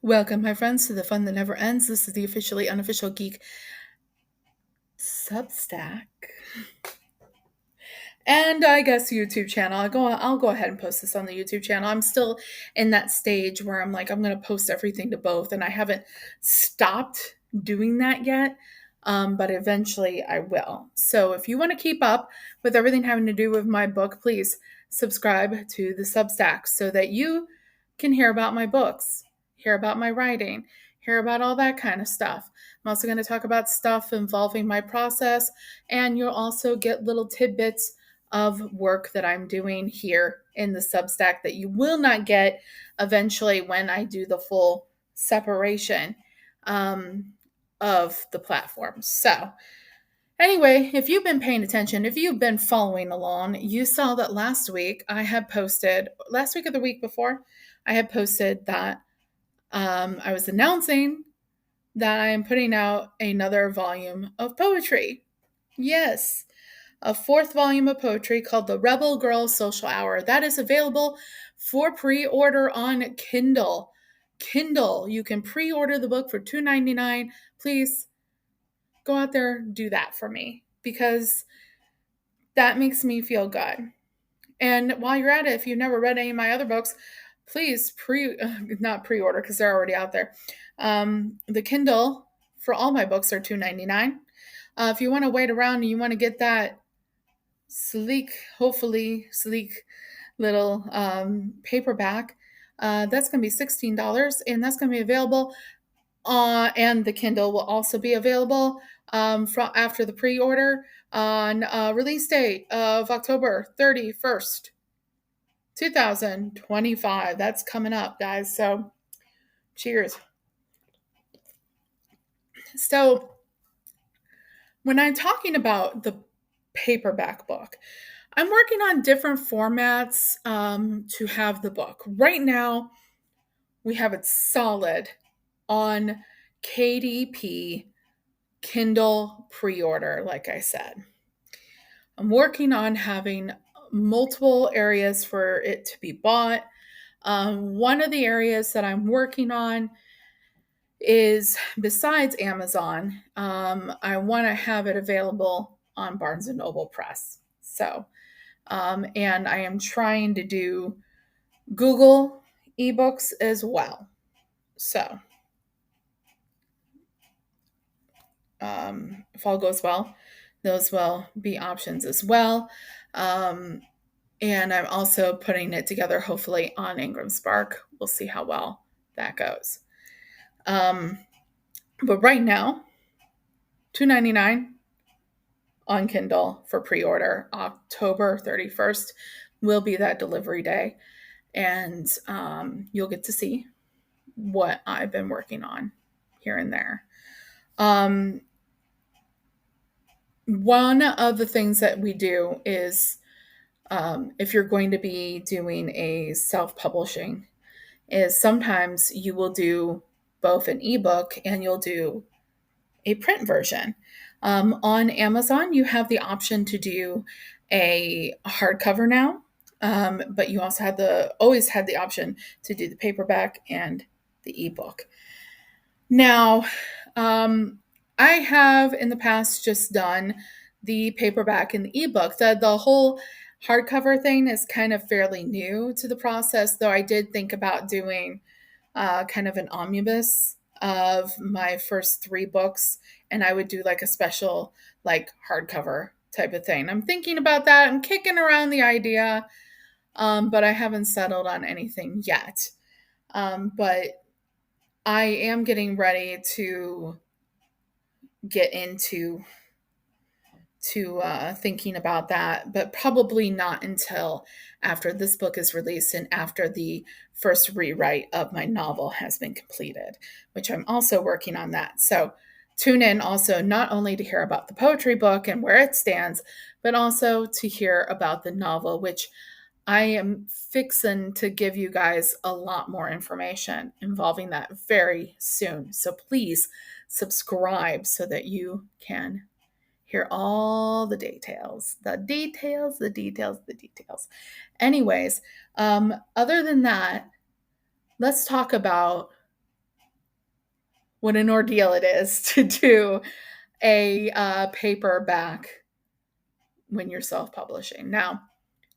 Welcome, my friends, to the fun that never ends. This is the officially unofficial geek Substack, and I guess YouTube channel. I'll go ahead and post this on the YouTube channel. I'm still in that stage where I'm like I'm going to post everything to both, and I haven't stopped doing that yet. But eventually I will. So if you want to keep up with everything having to do with my book, please subscribe to the Substack so that you can hear about my books, hear about my writing, hear about all that kind of stuff. I'm also going to talk about stuff involving my process, and you'll also get little tidbits of work that I'm doing here in the Substack that you will not get eventually when I do the full separation of the platforms. So, anyway, if you've been paying attention, if you've been following along, you saw that last week or the week before, I had posted that I was announcing that I am putting out another volume of poetry. Yes, a fourth volume of poetry called The Rebel Girl Social Hour. That is available for pre-order on Kindle. Kindle, you can pre-order the book for $2.99. Please go out there, do that for me because that makes me feel good. And while you're at it, if you've never read any of my other books, please not pre-order because they're already out there. The Kindle for all my books are $2.99. If you want to wait around and you want to get that hopefully sleek little paperback, that's going to be $16, and that's going to be available. And the Kindle will also be available from after the pre-order on release date of October 31st, 2025. That's coming up, guys. So, cheers. So, when I'm talking about the paperback book, I'm working on different formats to have the book. Right now, we have it solid on KDP Kindle pre-order, like I said. I'm working on having multiple areas for it to be bought. One of the areas that I'm working on is, besides Amazon, I want to have it available on Barnes & Noble Press. So, and I am trying to do Google ebooks as well. So, if all goes well, those will be options as well. And I'm also putting it together, hopefully, on Ingram Spark. We'll see how well that goes. But right now, $2.99 on Kindle for pre-order. October 31st will be that delivery day. And you'll get to see what I've been working on here and there. One of the things that we do is, if you're going to be doing a self-publishing, is sometimes you will do both an ebook and you'll do a print version. On Amazon, you have the option to do a hardcover now, but you also always had the option to do the paperback and the ebook. Now, I have in the past just done the paperback and the ebook. The whole hardcover thing is kind of fairly new to the process, though I did think about doing kind of an omnibus of my first 3 books, and I would do like a special like hardcover type of thing. I'm thinking about that. I'm kicking around the idea, but I haven't settled on anything yet. But I am getting ready to get into thinking about that, but probably not until after this book is released and after the first rewrite of my novel has been completed, which I'm also working on that. So tune in also not only to hear about the poetry book and where it stands, but also to hear about the novel, which I am fixing to give you guys a lot more information involving that very soon. So please subscribe so that you can hear all the details. Anyways, other than that, let's talk about what an ordeal it is to do a paperback when you're self-publishing. Now,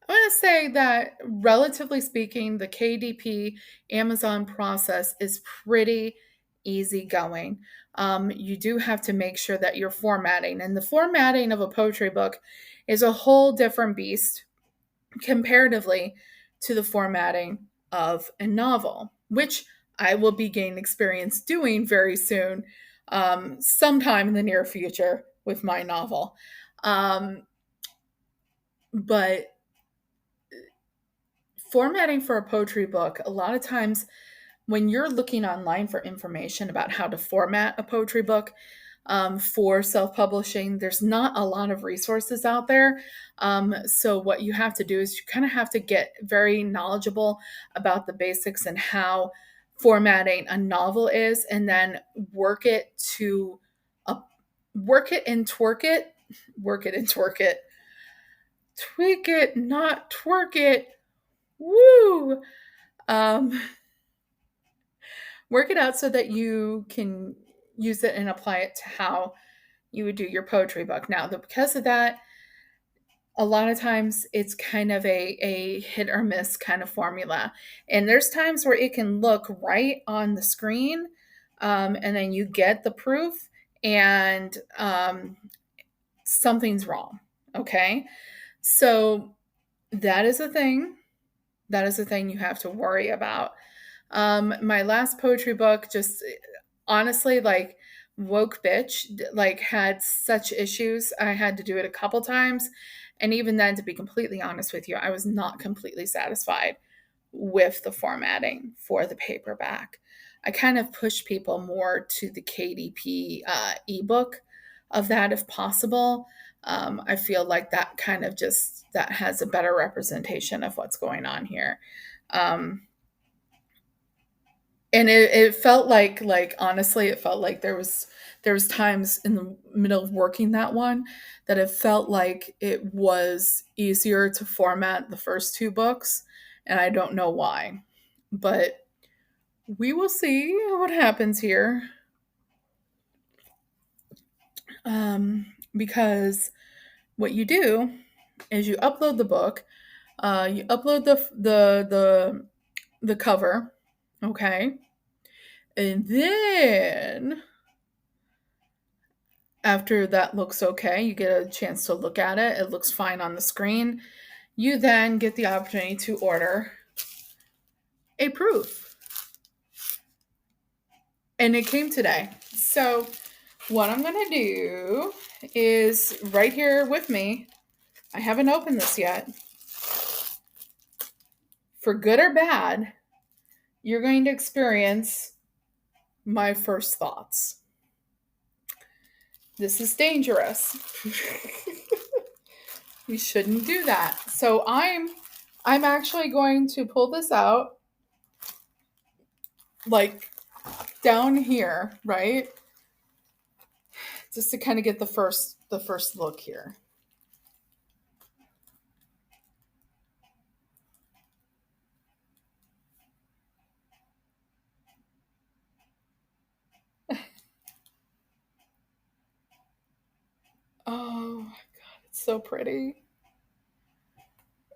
I'm going to say that relatively speaking, the KDP Amazon process is pretty easygoing. You do have to make sure that you're formatting, and the formatting of a poetry book is a whole different beast comparatively to the formatting of a novel, which I will be gaining experience doing very soon, sometime in the near future with my novel. Um, but formatting for a poetry book, a lot of times when you're looking online for information about how to format a poetry book for self publishing, there's not a lot of resources out there. So, what you have to do is you kind of have to get very knowledgeable about the basics and how formatting a novel is, and then uh, work it and twerk it, work it and twerk it, tweak it, not twerk it. Woo! Um, Work it out so that you can use it and apply it to how you would do your poetry book. Now, because of that, a lot of times it's kind of a hit or miss kind of formula. And there's times where it can look right on the screen, and then you get the proof, and something's wrong. Okay. So that is a thing. That is a thing you have to worry about. My last poetry book just honestly, like, woke bitch, like, had such issues. I had to do it a couple times, and even then, to be completely honest with you, I was not completely satisfied with the formatting for the paperback. I kind of push people more to the KDP ebook of that if possible. I feel like that kind of just that has a better representation of what's going on here. Um, and it felt like honestly, it felt like there was times in the middle of working that one that it felt like it was easier to format the first two books, and I don't know why, but we will see what happens here. Because what you do is you upload the book, you upload the cover, okay, and then after that looks okay, you get a chance to look at it, it looks fine on the screen, you then get the opportunity to order a proof. And it came today. So, what I'm going to do is right here with me, I haven't opened this yet. For good or bad, you're going to experience my first thoughts. This is dangerous. We shouldn't do that. So I'm actually going to pull this out, like, down here, right? Just to kind of get the first look here. Oh my god, it's so pretty.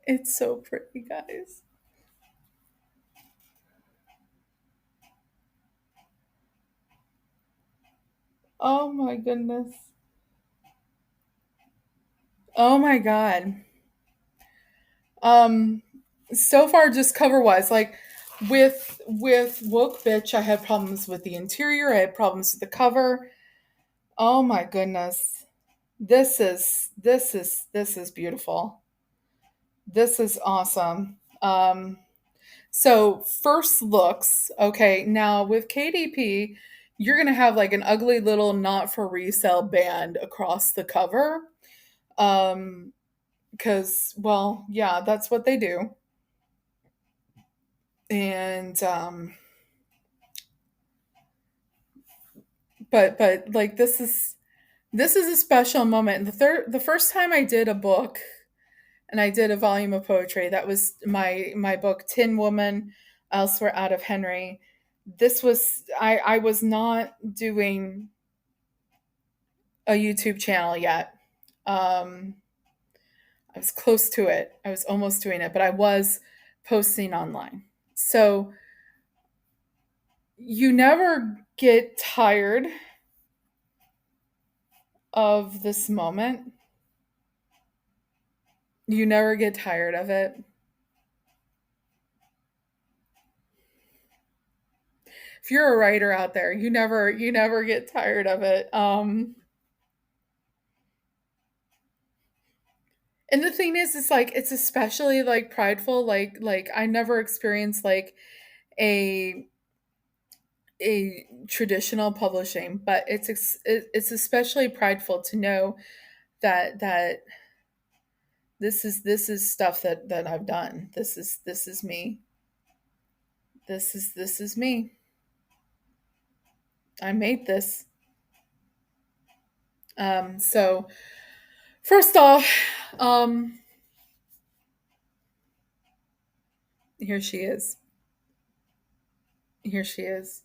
It's so pretty, guys. Oh my goodness. Oh my god. Um so far, just cover wise, like, with Woke Bitch, I had problems with the interior, I had problems with the cover. Oh my goodness. This is beautiful. This is awesome. So first looks, okay, now with KDP, you're gonna have like an ugly little not for resale band across the cover. Um, because, well, yeah, that's what they do. And but like, this is a special moment. The first time I did a book and I did a volume of poetry, that was my book Tin Woman, Elsewhere Out of Henry. this was I was not doing a YouTube channel yet. Um, I was close to it. I was almost doing it, but I was posting online. So you never get tired of this moment. You never get tired of it. If you're a writer out there, you never get tired of it. And the thing is, it's like it's especially like prideful. Like I never experienced like a traditional publishing, but it's especially prideful to know that this is stuff that I've done. This is me. This is me. I made this. So first off, um, here she is. Here she is.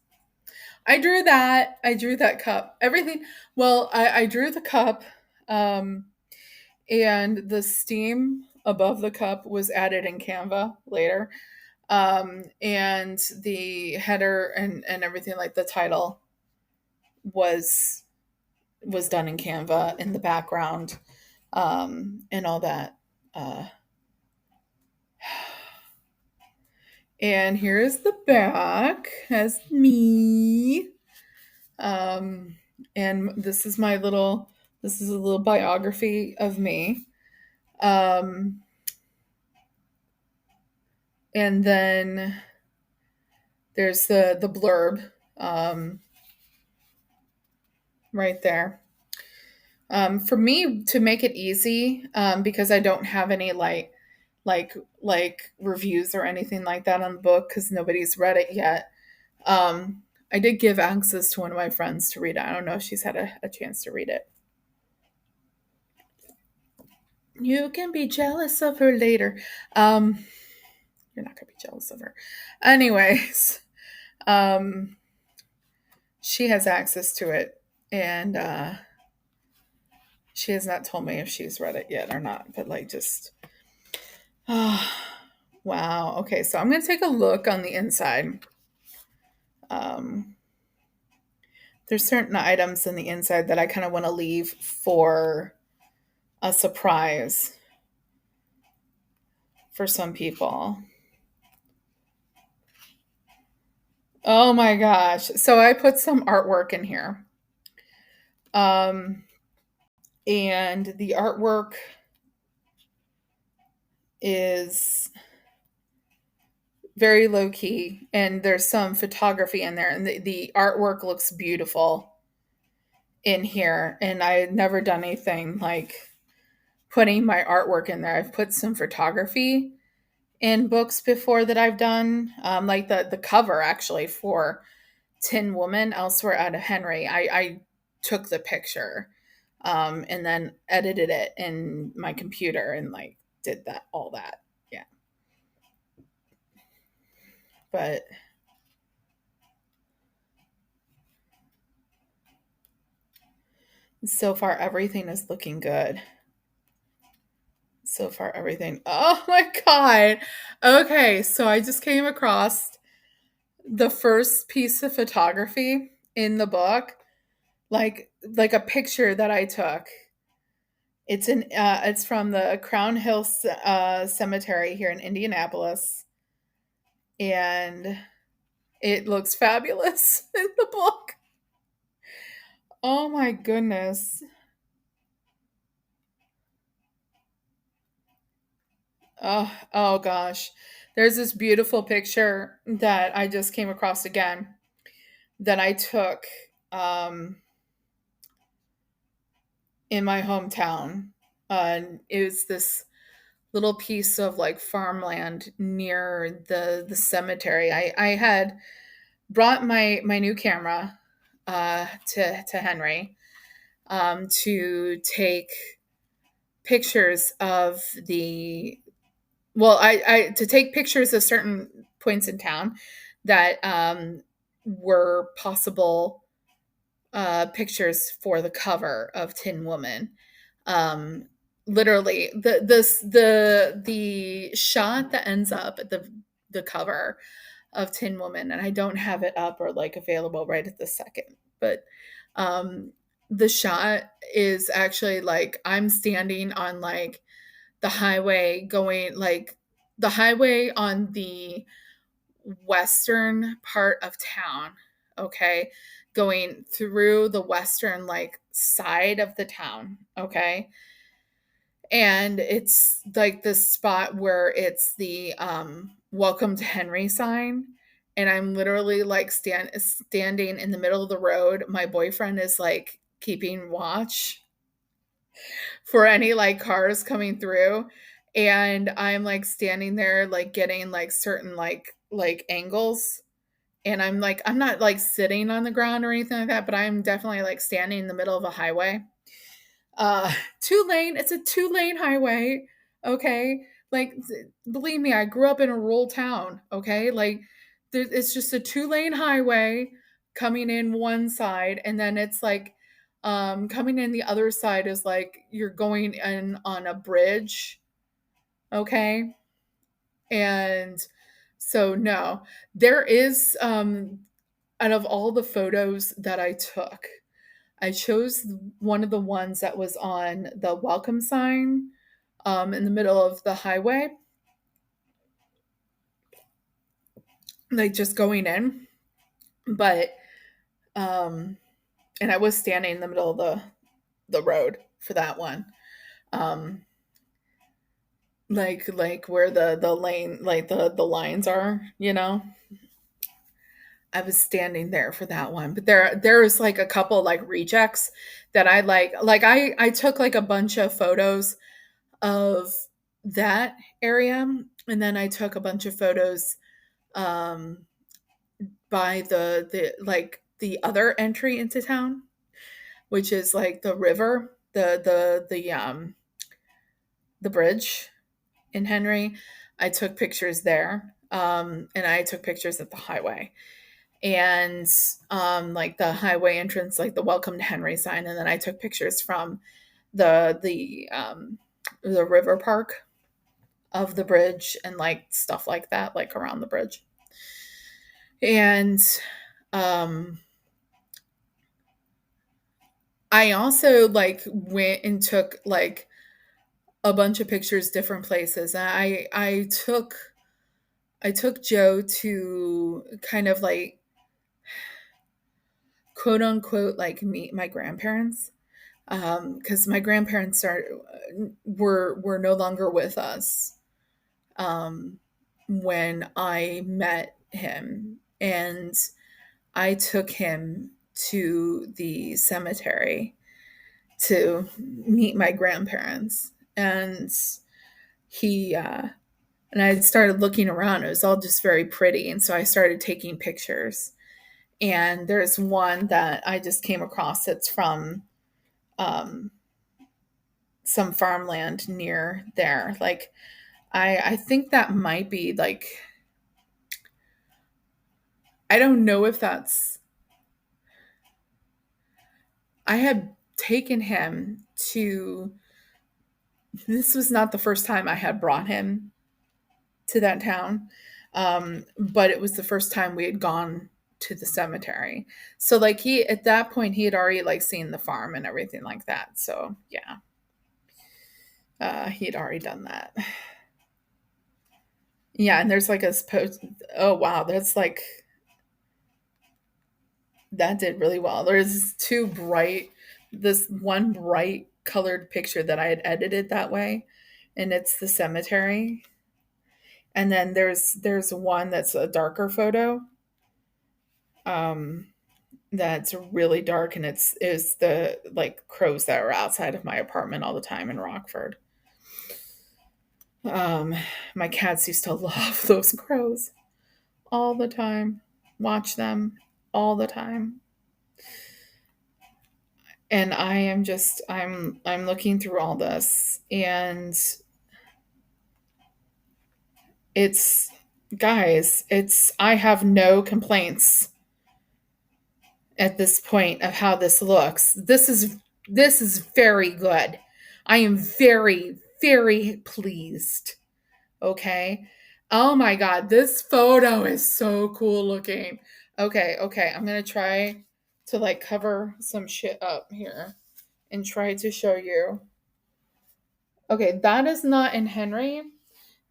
I drew that. I drew that cup. Everything. Well, I drew the cup, um, and the steam above the cup was added in Canva later. And the header and everything like the title was done in Canva in the background, and all that. Uh, and here's the back as me. Um, and this is a little biography of me. Um, and then there's the blurb, right there. For me to make it easy, because I don't have any like reviews or anything like that on the book because nobody's read it yet. I did give access to one of my friends to read it. I don't know if she's had a chance to read it. You can be jealous of her later. Um, you're not gonna be jealous of her. Anyways, um, she has access to it, and she has not told me if she's read it yet or not. But like, just oh, wow. Okay, so I'm gonna take a look on the inside. Um, there's certain items in the inside that I kind of want to leave for a surprise for some people. Oh my gosh. So I put some artwork in here. Um, and the artwork is very low key, and there's some photography in there, and the artwork looks beautiful in here. And I had never done anything like putting my artwork in there. I've put some photography in books before that I've done, like the cover actually for Tin Woman Elsewhere Out of Henry. I took the picture, and then edited it in my computer and like did that all that. Yeah. But so far everything is looking good. So far everything. Oh my god. Okay, so I just came across the first piece of photography in the book, like a picture that I took. It's from the Crown Hill Cemetery here in Indianapolis, and it looks fabulous in the book. Oh my goodness. Oh gosh. There's this beautiful picture that I just came across again that I took, um, in my hometown. It was this little piece of like farmland near the cemetery. I had brought my new camera, to Henry, to take pictures of the well, I to take pictures of certain points in town that, were possible pictures for the cover of Tin Woman. Um, Literally, the shot that ends up at the cover of Tin Woman, and I don't have it up or like available right at the second, but um, the shot is actually like I'm standing on like the highway going like the highway on the western part of town, okay, going through the western like side of the town, okay, and it's like this spot where it's the welcome to Henry sign, and I'm literally like standing in the middle of the road. My boyfriend is like keeping watch for any like cars coming through, and I'm like standing there like getting like certain like angles, and I'm not like sitting on the ground or anything like that, but I'm definitely like standing in the middle of a highway. Two lane, it's a two-lane highway, okay? Like believe me, I grew up in a rural town, okay? Like it's just a two-lane highway coming in one side, and then it's like coming in the other side is like you're going in on a bridge, okay? And so no, there is out of all the photos that I took, I chose one of the ones that was on the welcome sign in the middle of the highway, like just going in. But um, and I was standing in the middle of the road for that one, um, like where the lane like the lines are, you know. I was standing there for that one, but there's like a couple like rejects that I like I took like a bunch of photos of that area, and then I took a bunch of photos um by the like the other entry into town, which is like the river, the bridge in Henry. I took pictures there, and I took pictures at the highway, and like the highway entrance, like the welcome to Henry sign, and then I took pictures from the river park of the bridge and like stuff like that, like around the bridge. And um I also like went and took like a bunch of pictures different places. And I took Joe to kind of like quote unquote like meet my grandparents, because my grandparents were no longer with us um, when I met him, and I took him to the cemetery to meet my grandparents, and he and I started looking around. It was all just very pretty, and so I started taking pictures. And there's one that I just came across that's from um, some farmland near there. Like I think that might be like I don't know if that's I had taken him to this was not the first time I had brought him to that town. But it was the first time we had gone to the cemetery. So like he at that point he had already like seen the farm and everything like that. So yeah, he had already done that. Yeah, and there's like a post. Oh wow, that's like that did really well. There's this one bright colored picture that I had edited that way, and it's the cemetery. And then there's one that's a darker photo, um, that's really dark, and it's the like crows that are outside of my apartment all the time in Rockford. Um, my cats used to love those crows all the time, watch them all the time. And I'm looking through all this, and it's guys, it's I have no complaints at this point of how this looks. This is very good. I am very, very pleased. Okay. Oh my God, this photo is so cool looking. Okay, okay. I'm gonna try to like cover some shit up here and try to show you. Okay, that is not in Henry.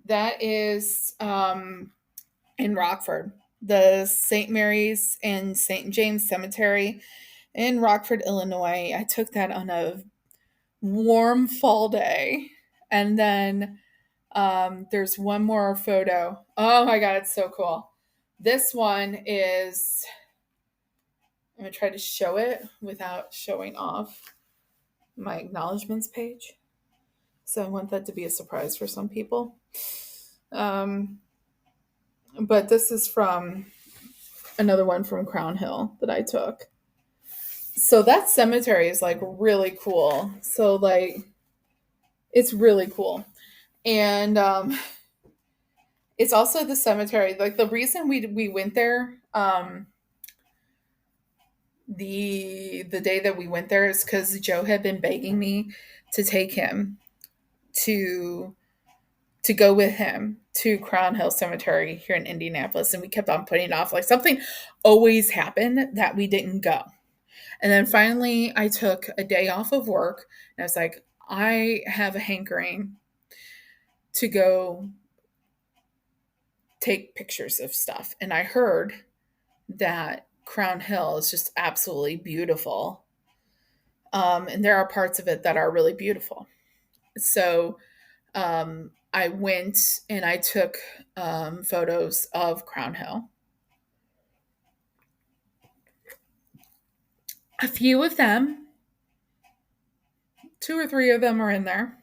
That is in Rockford. The St. Mary's and St. James Cemetery in Rockford, Illinois. I took that on a warm fall day. And then there's one more photo. Oh my God, it's so cool. This one is, I'm going to try to show it without showing off my acknowledgments page. So I want that to be a surprise for some people. Um, but this is from another one from Crown Hill that I took. So that cemetery is like really cool. So like it's really cool. And it's also the cemetery. Like the reason we went there the day that we went there is because Joe had been begging me to take him to to go with him to Crown Hill Cemetery here in Indianapolis, and we kept on putting it off. Like something always happened that we didn't go. And then finally, I took a day off of work, and I was like, I have a hankering to go take pictures of stuff. And I heard that Crown Hill is just absolutely beautiful. And there are parts of it that are really beautiful. So I went and I took photos of Crown Hill. A few of them, two or three of them are in there.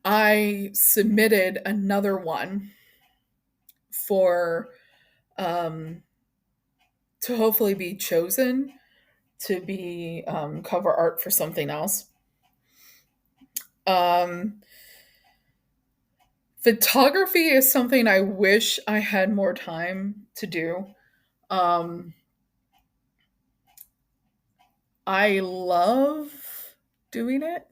I submitted another one for to hopefully be chosen to be cover art for something else. Um, Photography is something I wish I had more time to do. Um, I love doing it.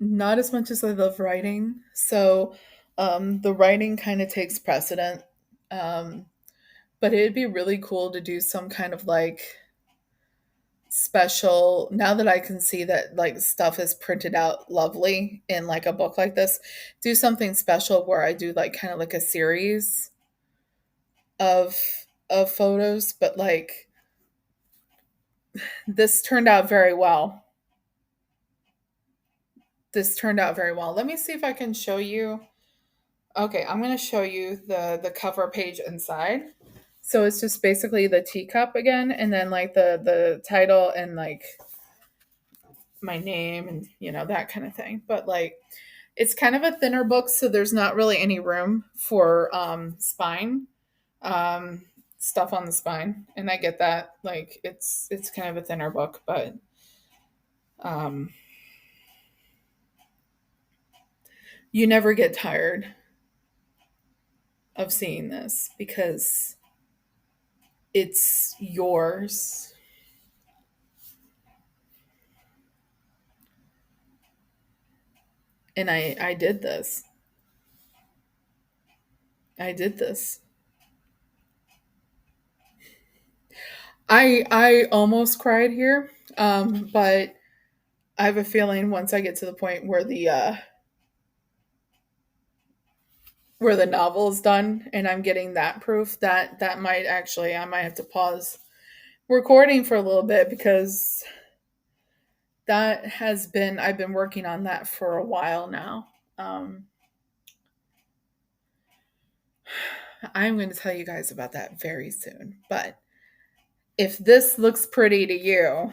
Not as much as I love writing. So the writing kind of takes precedent. Um, but it'd be really cool to do some kind of like special, now that I can see that like stuff is printed out lovely in like a book like this, do something special where I do like kind of like a series of photos, but like this turned out very well. This turned out very well. Let me see if I can show you. Okay, I'm going to show you the cover page inside. So it's just basically the teacup again, and then like the title and like my name and that kind of thing. But like it's kind of a thinner book, so there's not really any room for spine um, stuff on the spine, and I get that. Like it's kind of a thinner book, but um, you never get tired of seeing this because it's yours. And I did this. I did this. I almost cried here, but I have a feeling once I get to the point where the novel is done and I'm getting that proof, that might actually, I might have to pause recording for a little bit because that has been, I've been working on that for a while now. Um, I'm going to tell you guys about that very soon. But if this looks pretty to you,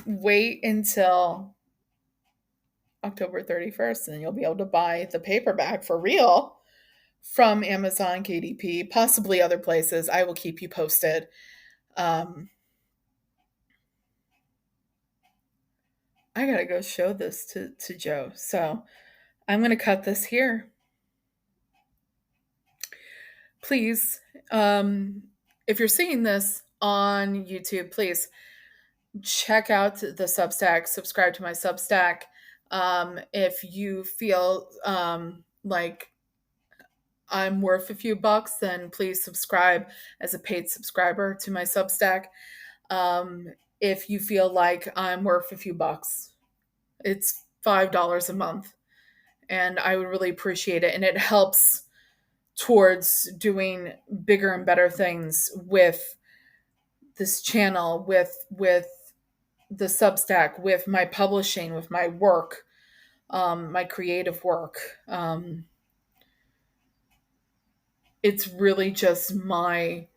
wait until October 31st and you'll be able to buy the paperback for real from Amazon, KDP, possibly other places. I will keep you posted. Um, I gotta go show this to Joe. So I'm gonna cut this here. please, if you're seeing this on YouTube, please check out the Substack, subscribe to my Substack. If you feel like I'm worth a few bucks, then please subscribe as a paid subscriber to my Substack. Um, if you feel like I'm worth a few bucks, it's $5 a month, and I would really appreciate it. And it helps towards doing bigger and better things with this channel, with the Substack, with my publishing, with my work, my creative work. It's really just my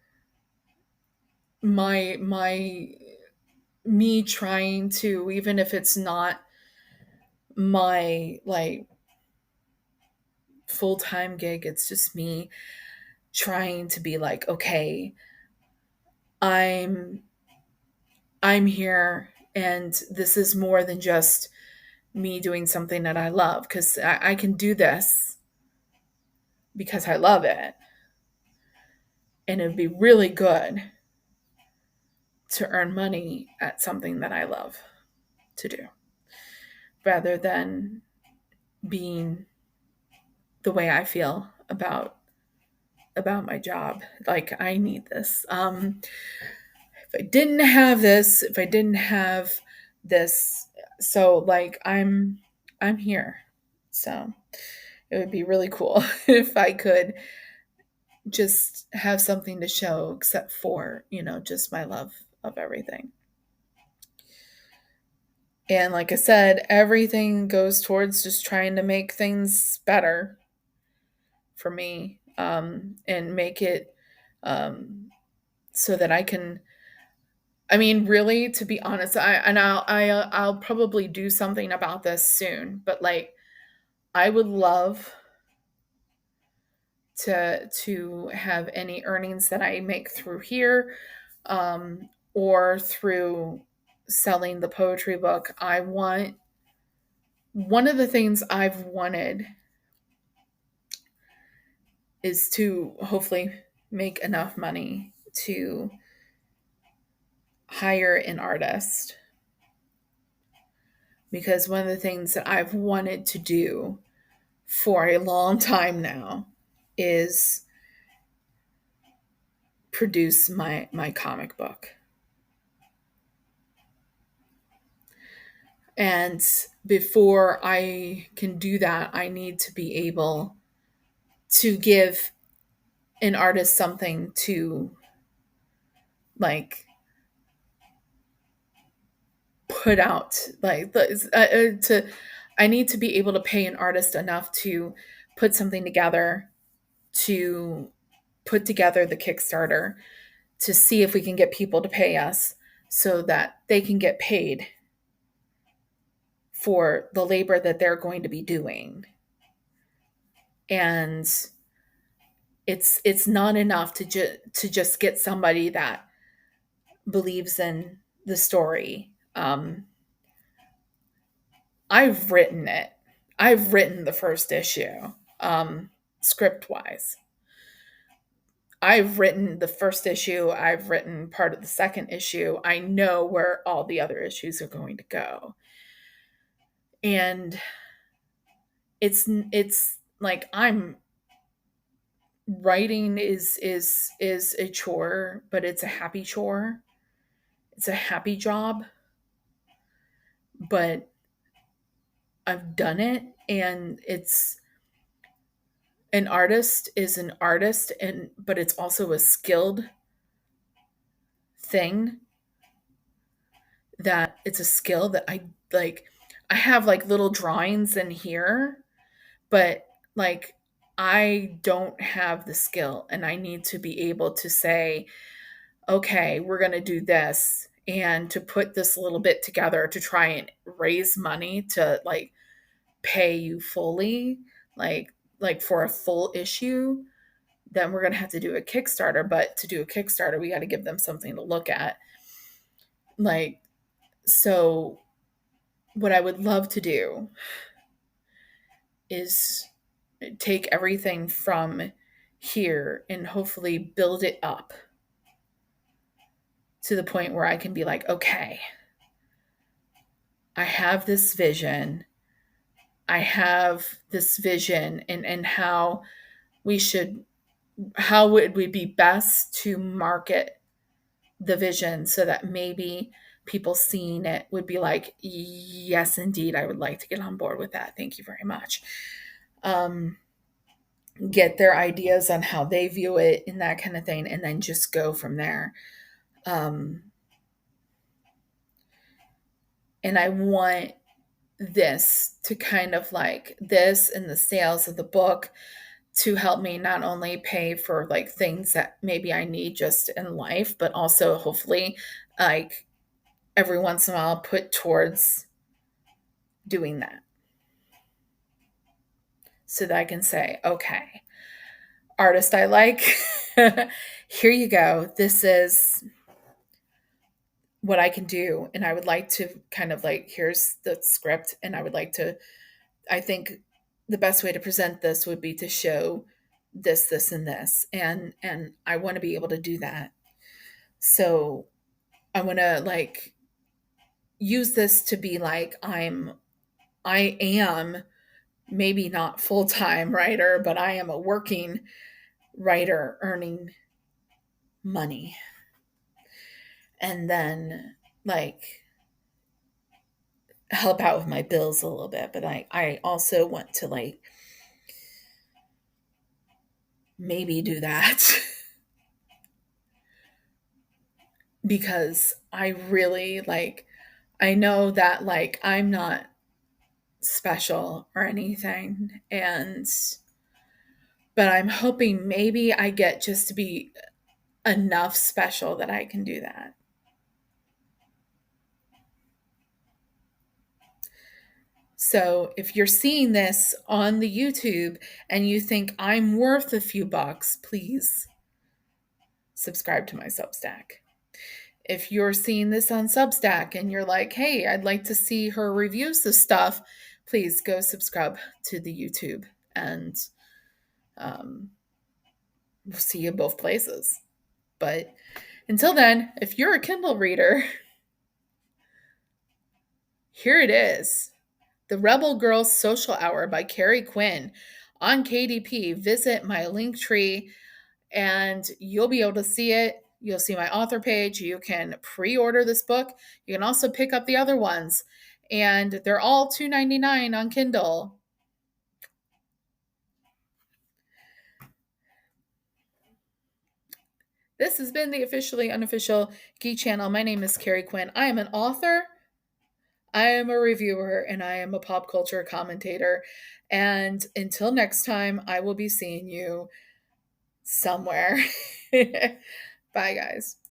me trying to, even if it's not my like full-time gig, it's just me trying to be like, okay, I'm I'm here, and this is more than just me doing something that I love, because I can do this because I love it, and it would be really good to earn money at something that I love to do, rather than being the way I feel about my job. Like, I need this. If I didn't have this, if I didn't have this, so like I'm here. So it would be really cool if I could just have something to show, except for, just my love of everything. And like I said, everything goes towards just trying to make things better for me, and make it, so that I can. I mean, really, to be honest, I'll probably do something about this soon. But like, I would love to have any earnings that I make through here, or through selling the poetry book. I want One of the things I've wanted is to hopefully make enough money to hire an artist, because one of the things that I've wanted to do for a long time now is produce my comic book. And before I can do that, I need to be able to give an artist something to, like, put out, like, to I need to be able to pay an artist enough to put something together, to put together the Kickstarter, to see if we can get people to pay us so that they can get paid for the labor that they're going to be doing. And it's not enough to just get somebody that believes in the story. I've written it. I've written the first issue, script wise. I've written the first issue. I've written part of the second issue. I know where all the other issues are going to go. And it's like, I'm writing is a chore, but it's a happy chore. It's a happy job. But I've done it, and it's an artist is an artist, but it's also a skilled thing, that it's a skill that I like. I have like little drawings in here, but like, I don't have the skill, and I need to be able to say, okay, we're going to do this, and to put this little bit together to try and raise money to like pay you fully, like for a full issue. Then we're going to have to do a Kickstarter. But to do a Kickstarter, we got to give them something to look at. Like, so what I would love to do is take everything from here and hopefully build it up to the point where I can be like, okay, I have this vision. I have this vision and we should, how would we be best to market the vision so that maybe people seeing it would be like, yes, indeed, I would like to get on board with that. Thank you very much. Um, get their ideas on how they view it and that kind of thing, and then just go from there. Um, and I want this to kind of like this and the sales of the book to help me not only pay for like things that maybe I need just in life, but also hopefully like every once in a while put towards doing that so that I can say, okay, artist I like, here you go. This is what I can do. And I would like to kind of like, here's the script. And I would like to, I think the best way to present this would be to show this, this, and this. And I want to be able to do that. So I want to like use this to be like, I am maybe not full-time writer, but I am a working writer earning money. And then like help out with my bills a little bit. But I also want to like maybe do that because I really like, I know that like I'm not special or anything. And, but I'm hoping maybe I get just to be enough special that I can do that. So if you're seeing this on the YouTube and you think I'm worth a few bucks, please subscribe to my Substack. If you're seeing this on Substack and you're like, hey, I'd like to see her reviews this stuff, please go subscribe to the YouTube and we'll see you both places. But until then, if you're a Kindle reader, here it is. The Rebel Girls Social Hour by Carrie Quinn on KDP. Visit my link tree and you'll be able to see it. You'll see my author page. You can pre-order this book. You can also pick up the other ones. And they're all $2.99 on Kindle. This has been the Officially Unofficial Geek Channel. My name is Carrie Quinn. I am an author, I am a reviewer, and I am a pop culture commentator. And until next time, I will be seeing you somewhere. Bye, guys.